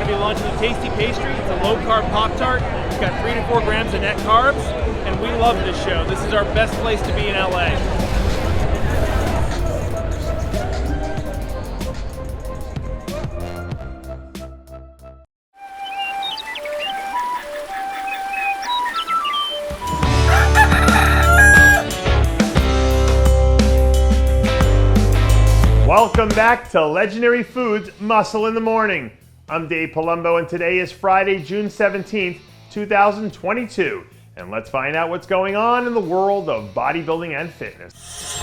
to be launching a tasty pastry. It's a low-carb Pop-Tart. It's got 3 to 4 grams of net carbs, and we love this show. This is our best place to be in LA. Welcome back to Legendary Foods Muscle in the Morning. I'm Dave Palumbo, and today is Friday, June 17th, 2022. And let's find out what's going on in the world of bodybuilding and fitness.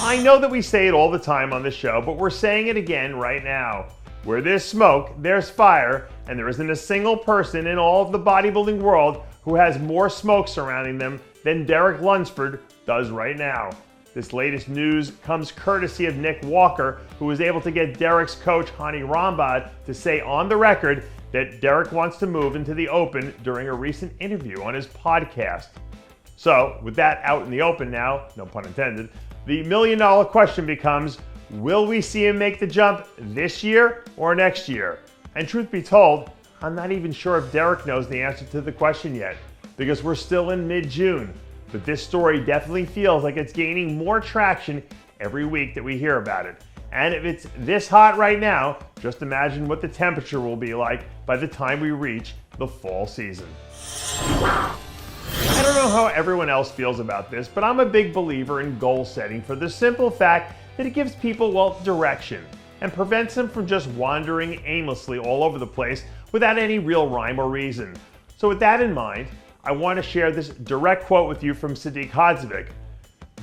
I know that we say it all the time on the show, but we're saying it again right now. Where there's smoke, there's fire, and there isn't a single person in all of the bodybuilding world who has more smoke surrounding them than Derek Lunsford does right now. This latest news comes courtesy of Nick Walker, who was able to get Derek's coach, Hany, Rambod, to say on the record that Derek wants to move into the open during a recent interview on his podcast. So, with that out in the open now, no pun intended, the million-dollar question becomes, will we see him make the jump this year or next year? And truth be told, I'm not even sure if Derek knows the answer to the question yet, because we're still in mid-June. But this story definitely feels like it's gaining more traction every week that we hear about it. And if it's this hot right now, just imagine what the temperature will be like by the time we reach the fall season. I don't know how everyone else feels about this, but I'm a big believer in goal setting for the simple fact that it gives people, well, direction and prevents them from just wandering aimlessly all over the place without any real rhyme or reason. So with that in mind, I want to share this direct quote with you from Sadik Hadzovic.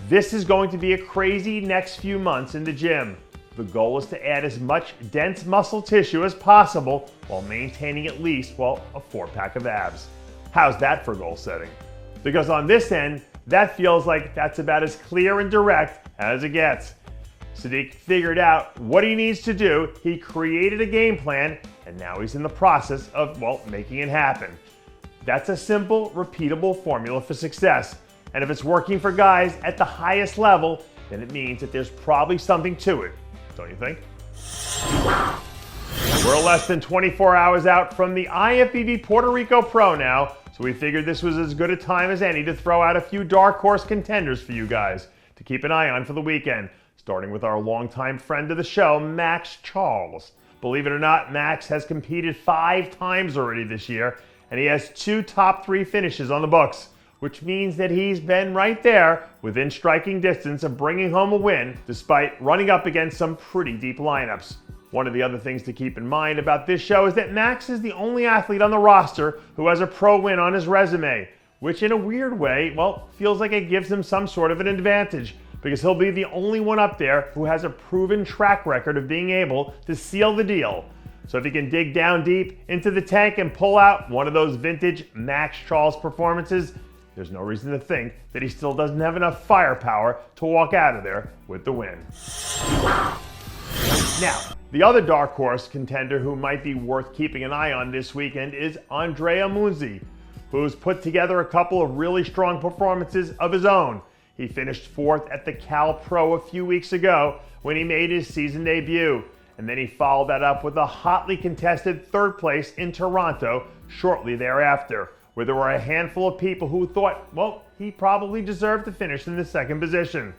This is going to be a crazy next few months in the gym. The goal is to add as much dense muscle tissue as possible while maintaining at least, well, a 4-pack of abs. How's that for goal setting? Because on this end, that feels like that's about as clear and direct as it gets. Sadik figured out what he needs to do, he created a game plan, and now he's in the process of, well, making it happen. That's a simple, repeatable formula for success. And if it's working for guys at the highest level, then it means that there's probably something to it, don't you think? We're less than 24 hours out from the IFBB Puerto Rico Pro now, so we figured this was as good a time as any to throw out a few dark horse contenders for you guys to keep an eye on for the weekend, starting with our longtime friend of the show, Maxx Charles. Believe it or not, Max has competed 5 times already this year, and he has 2 top 3 finishes on the books, which means that he's been right there within striking distance of bringing home a win despite running up against some pretty deep lineups. One of the other things to keep in mind about this show is that Max is the only athlete on the roster who has a pro win on his resume, which in a weird way, well, feels like it gives him some sort of an advantage because he'll be the only one up there who has a proven track record of being able to seal the deal. So if he can dig down deep into the tank and pull out one of those vintage Maxx Charles performances, there's no reason to think that he still doesn't have enough firepower to walk out of there with the win. Now, the other dark horse contender who might be worth keeping an eye on this weekend is Andrea Muzi, who's put together a couple of really strong performances of his own. He finished 4th at the Cal Pro a few weeks ago when he made his season debut. And then he followed that up with a hotly contested 3rd place in Toronto shortly thereafter, where there were a handful of people who thought, well, he probably deserved to finish in the 2nd position.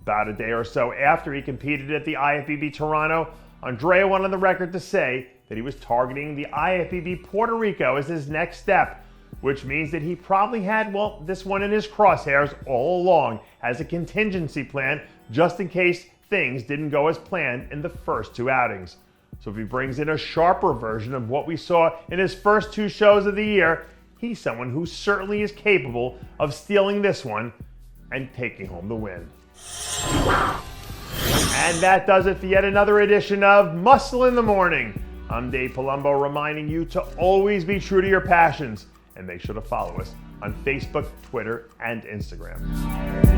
About a day or so after he competed at the IFBB Toronto, Andrea went on the record to say that he was targeting the IFBB Puerto Rico as his next step, which means that he probably had, well, this one in his crosshairs all along as a contingency plan just in case things didn't go as planned in the first 2 outings. So if he brings in a sharper version of what we saw in his first 2 shows of the year, he's someone who certainly is capable of stealing this one and taking home the win. And that does it for yet another edition of Muscle in the Morning. I'm Dave Palumbo, reminding you to always be true to your passions and make sure to follow us on Facebook, Twitter, and Instagram.